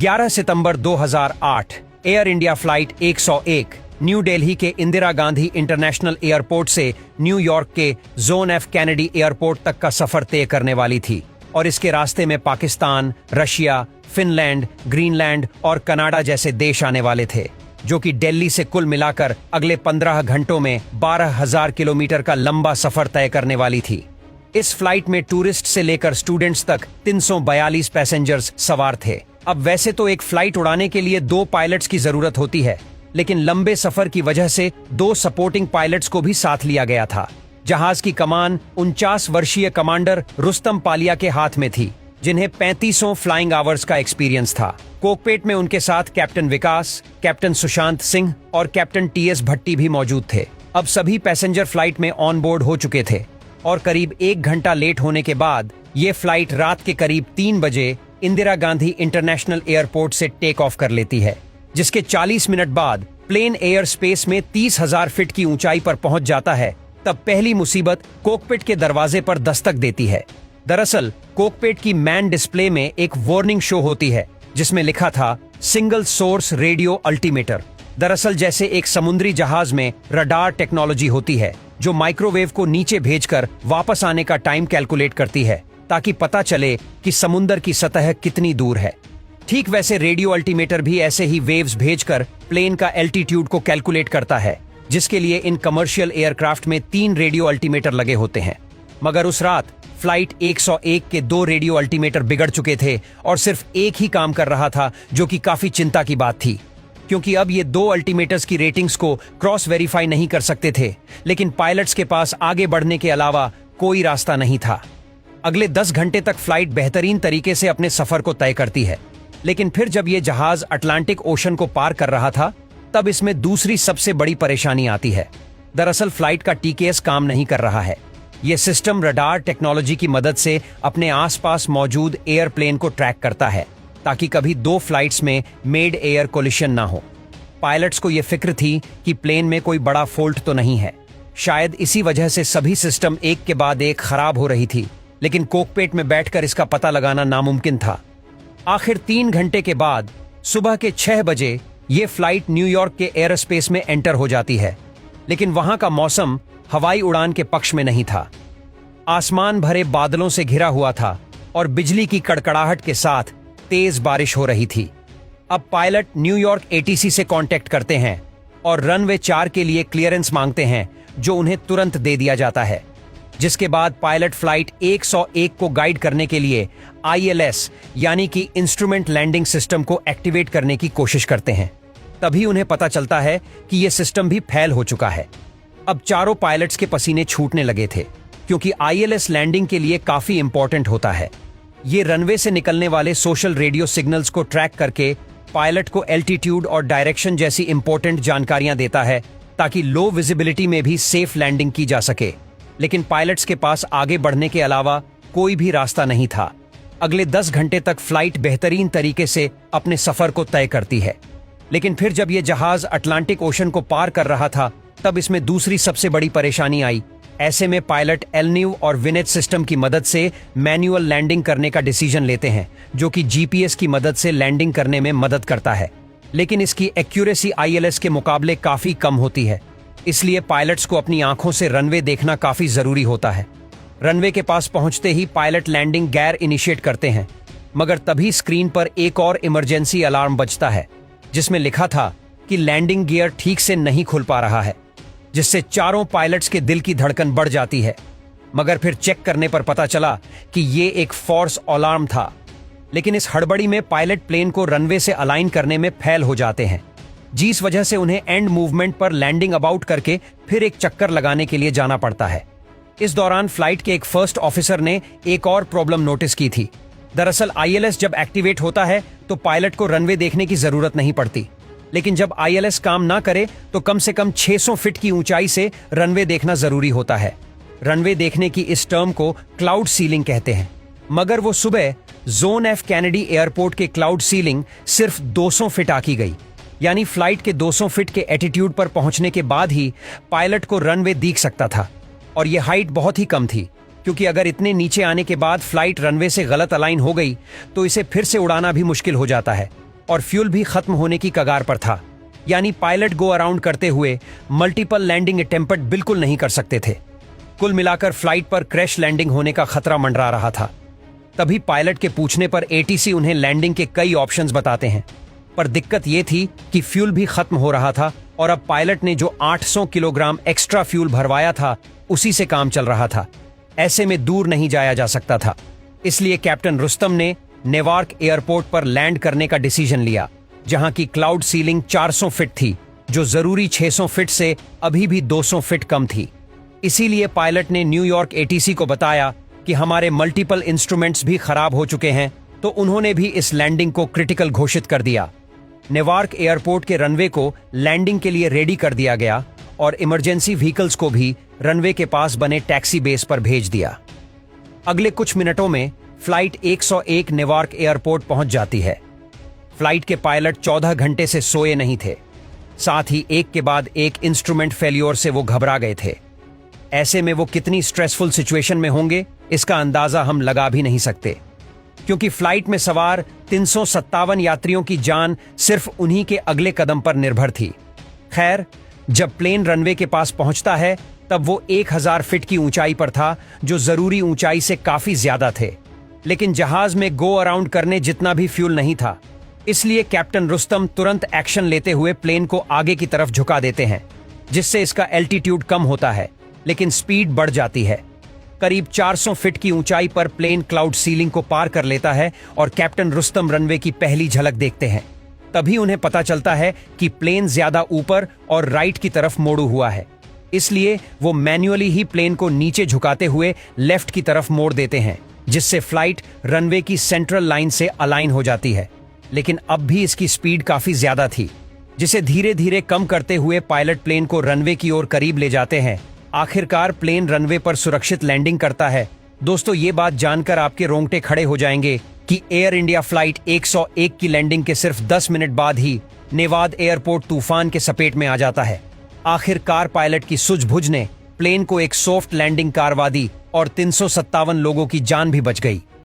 11 सितंबर 2008 air India flight 101 new Delhi के Indira Gandhi international airport से New York के जोन एफ कैनेडी एयरपोर्ट तक का सफर तय करने वाली थी और इसके रास्ते में पाकिस्तान, रशिया, फिनलैंड, ग्रीनलैंड और कनाडा जैसे देश आने वाले थे, जो कि दिल्ली से कुल मिलाकर अगले 15 घंटों में 12,000 किलोमीटर का लंबा सफर तय करने वाली थी। इस फ्लाइट में टूरिस्ट से लेकर स्टूडेंट्स तक 342 पैसेंजर्स सवार थे। अब वैसे तो एक फ्लाइट उड़ाने के लिए 2 पायलट्स की जरूरत होती है, लेकिन लंबे सफर की वजह से 2 सपोर्टिंग पायलट्स को भी साथ लिया गया था। जहाज की कमान 49 वर्षीय कमांडर रुस्तम पालिया के हाथ में थी, जिन्हें 3500 फ्लाइंग आवर्स का एक्सपीरियंस था। कोकपेट में उनके साथ कैप्टन विकास, कैप्टन सुशांत सिंह और कैप्टन टीएस भट्टी भी मौजूद थे। अब सभी पैसेंजर फ्लाइट में ऑन बोर्ड हो चुके थे और करीब 1 घंटा लेट होने के बाद ये फ्लाइट रात के करीब 3 बजे इंदिरा गांधी इंटरनेशनल एयरपोर्ट से टेक ऑफ कर लेती है, जिसके 40 मिनट बाद प्लेन एयर स्पेस में 30,000 फीट की ऊंचाई पर पहुंच जाता है। तब पहली मुसीबत कोकपिट के दरवाजे पर दस्तक देती है। दरअसल कोकपिट की मैन डिस्प्ले में एक वार्निंग शो होती है, जिसमें लिखा था सिंगल सोर्स रेडियो अल्टीमेटर। दरअसल जैसे एक समुद्री जहाज में रडार टेक्नोलॉजी होती है, जो माइक्रोवेव को नीचे भेजकर वापस आने का टाइम कैलकुलेट करती है, ताकि पता चले कि समुद्र की सतह कितनी दूर है। ठीक वैसे रेडियो अल्टीमेटर भी ऐसे ही वेव्स भेजकर प्लेन का एल्टीट्यूड को कैलकुलेट करता है, जिसके लिए इन कमर्शियल एयरक्राफ्ट में 3 रेडियो अल्टीमेटर लगे होते हैं। मगर उस रात फ्लाइट 101 के 2 रेडियो अल्टीमेटर बिगड़ चुके थे और सिर्फ एक ही काम कर रहा था, जो कि काफी चिंता की बात थी, क्योंकि अब ये 2 अल्टीमेटर्स की रेटिंग्स को क्रॉस वेरीफाई नहीं कर सकते थे। लेकिन पायलट्स के पास आगे बढ़ने के अलावा कोई रास्ता नहीं था। अगले 10 घंटे तक फ्लाइट बेहतरीन तरीके से अपने सफर को तय करती है, लेकिन फिर जब ये जहाज अटलांटिक ओशन को पार कर रहा था, तब इसमें दूसरी सबसे बड़ी परेशानी आती है। दरअसल फ्लाइट का टीकेएस काम नहीं कर रहा है। यह सिस्टम रडार टेक्नोलॉजी की मदद से अपने आसपास मौजूद एयरप्लेन को ट्रैक करता है, ताकि कभी 2 फ्लाइट्स में मेड एयर कोलिशन ना हो। पायलट्स को यह फिक्र थी कि प्लेन में कोई बड़ा फॉल्ट तो नहीं है। शायद इसी वजह से सभी सिस्टम एक के बाद एक खराब हो रही थी, लेकिन कोकपेट में बैठकर इसका पता लगाना नामुमकिन था। आखिर 3 घंटे के बाद सुबह के 6 बजे ये फ्लाइट न्यूयॉर्क के एयरस्पेस में एंटर हो जाती है, लेकिन वहां का मौसम हवाई उड़ान के पक्ष में नहीं था। आसमान भरे बादलों से घिरा हुआ था और बिजली की कड़कड़ाहट के साथ तेज बारिश हो रही थी। अब पायलट न्यूयॉर्क एटीसी से कांटेक्ट करते हैं और रनवे 4 के लिए क्लियरेंस मांगते हैं, जो उन्हें तुरंत दे दिया जाता है। जिसके बाद पायलट फ्लाइट 101 को गाइड करने के लिए ILS यानी कि इंस्ट्रूमेंट लैंडिंग सिस्टम को एक्टिवेट करने की कोशिश करते हैं। तभी उन्हें पता चलता है कि यह सिस्टम भी फेल हो चुका है। अब चारों पायलट्स के पसीने छूटने लगे थे, क्योंकि ILS लैंडिंग के लिए काफी इंपॉर्टेंट होता है। ये रनवे से निकलने वाले सोशल रेडियो सिग्नल्स को ट्रैक करके पायलट को एल्टीट्यूड और डायरेक्शन जैसी इंपॉर्टेंट जानकारियां देता है, ताकि लो विजिबिलिटी में भी सेफ लैंडिंग की जा सके। लेकिन पायलट्स के पास आगे बढ़ने के अलावा कोई भी रास्ता नहीं था। अगले 10 घंटे तक फ्लाइट बेहतरीन तरीके से अपने सफर को तय करती है, लेकिन फिर जब यह जहाज अटलांटिक ओशन को पार कर रहा था, तब इसमें दूसरी सबसे बड़ी परेशानी आई। ऐसे में पायलट एलन्यू और विनेट सिस्टम की मदद से मैन्युअल लैंडिंग करने का डिसीजन लेते हैं, जो कि GPS की मदद से लैंडिंग करने में मदद करता है, लेकिन इसकी एक्यूरेसी ILS के मुकाबले काफी कम होती है। इसलिए पायलट्स को अपनी आंखों से रनवे देखना काफी जरूरी होता है। रनवे के पास पहुंचते ही पायलट लैंडिंग गैर इनिशिएट करते हैं, मगर तभी स्क्रीन पर एक और इमरजेंसी अलार्म बजता है, जिसमें लिखा था कि लैंडिंग गियर ठीक से नहीं खुल पा रहा है, जिससे चारों पायलट्स के दिल की धड़कन बढ़ जाती है। मगर फिर चेक करने पर पता चला कि ये एक फॉल्स अलार्म था। लेकिन इस हड़बड़ी में पायलट प्लेन को रनवे से अलाइन करने में फेल हो जाते हैं, जिस वजह से उन्हें एंड मूवमेंट पर लैंडिंग अबाउट करके फिर एक चक्कर लगाने के लिए जाना पड़ता है। इस दौरान फ्लाइट के एक फर्स्ट ऑफिसर ने एक और प्रॉब्लम नोटिस की थी। दरअसल ILS जब एक्टिवेट होता है तो पायलट को रनवे देखने की जरूरत नहीं पड़ती, लेकिन जब ILS काम ना करे तो कम से कम 600 फीट की ऊंचाई से रनवे देखना जरूरी होता है। रनवे देखने की इस टर्म को क्लाउड सीलिंग कहते हैं। मगर वो सुबह जोन एफ कैनेडी एयरपोर्ट के क्लाउड सीलिंग सिर्फ 200 फीट आकी गई, यानी फ्लाइट के 200 फीट के एटीट्यूड पर पहुंचने के बाद ही पायलट को रनवे दिख सकता था। और यह हाइट बहुत ही कम थी, क्योंकि अगर इतने नीचे आने के बाद फ्लाइट रनवे से गलत अलाइन हो गई तो इसे फिर से उड़ाना भी मुश्किल हो जाता है। और फ्यूल भी खत्म होने की कगार पर था। यानी पायलट गो अराउंड करते हुए मल्टीपल लैंडिंग अटेम्प्ट बिल्कुल नहीं कर सकते थे। कुल मिलाकर फ्लाइट पर क्रैश लैंडिंग होने का खतरा मंडरा रहा था। तभी पायलट के पूछने पर एटीसी उन्हें लैंडिंग के कई ऑप्शंस बताते हैं, पर दिक्कत यह थी कि फ्यूल भी खत्म हो रहा था और अब पायलट ने जो 800 किलोग्राम एक्स्ट्रा फ्यूल भरवाया था उसी से काम चल रहा था। ऐसे में दूर नहीं जाया जा सकता था। इसलिए कैप्टन रुस्तम ने नेवार्क एयरपोर्ट पर लैंड करने का डिसीजन लिया, जहां की क्लाउड सीलिंग 400 फीट थी, जो जरूरी 600 फीट से अभी भी 200 फीट कम थी। इसीलिए पायलट ने न्यूयॉर्क एटीसी को बताया कि हमारे मल्टीपल इंस्ट्रूमेंट्स भी खराब हो चुके हैं, तो उन्होंने भी इस लैंडिंग को क्रिटिकल घोषित कर दिया। नेवार्क एयरपोर्ट के रनवे को लैंडिंग के लिए रेडी कर दिया गया और इमरजेंसी व्हीकल्स को भी रनवे के पास बने टैक्सी बेस पर भेज दिया। अगले कुछ मिनटों में फ्लाइट 101 नेवार्क एयरपोर्ट पहुंच जाती है। फ्लाइट के पायलट 14 घंटे से सोए नहीं थे। साथ ही एक के बाद एक इंस्ट्रूमेंट फेल्योर से वो घबरा गए थे। ऐसे में वो कितनी स्ट्रेसफुल सिचुएशन में होंगे, इसका अंदाजा हम लगा भी नहीं सकते, क्योंकि फ्लाइट में सवार 357 यात्रियों की जान सिर्फ उन्हीं के अगले कदम पर निर्भर थी। खैर, जब प्लेन रनवे के पास पहुंचता है तब वो 1000 फीट की ऊंचाई पर था, जो जरूरी ऊंचाई से काफी ज्यादा थे। लेकिन जहाज में गो अराउंड करने जितना भी फ्यूल नहीं था, इसलिए कैप्टन रुस्तम तुरंत एक्शन लेते हुए प्लेन को आगे की तरफ झुका देते हैं, जिससे इसका एल्टीट्यूड कम होता है लेकिन स्पीड बढ़ जाती है। करीब 400 फीट की ऊंचाई पर प्लेन क्लाउड सीलिंग को पार कर लेता है और कैप्टन रुस्तम रनवे की पहली झलक देखते हैं। तभी उन्हें पता चलता है कि प्लेन ज्यादा ऊपर और राइट की तरफ मोड़ू हुआ है। इसलिए वो मैन्युअली ही प्लेन को नीचे झुकाते हुए लेफ्ट की तरफ मोड़ देते हैं, जिससे फ्लाइट रनवे की सेंट्रल लाइन से अलाइन हो जाती है। लेकिन अब भी इसकी स्पीड काफी ज्यादा थी, जिसे धीरे धीरे कम करते हुए पायलट प्लेन को रनवे की ओर करीब ले जाते हैं। आखिरकार प्लेन रनवे पर सुरक्षित लैंडिंग करता है। दोस्तों, ये बात जानकर आपके रोंगटे खड़े हो जाएंगे कि एयर इंडिया फ्लाइट 101 की लैंडिंग के सिर्फ 10 मिनट बाद ही नेवाद एयरपोर्ट तूफान के सपेट में आ जाता है। आखिरकार पायलट की सूझबूझ ने प्लेन को एक सॉफ्ट लैंडिंग करवा दी और 357 लोगों की जान भी बच गई।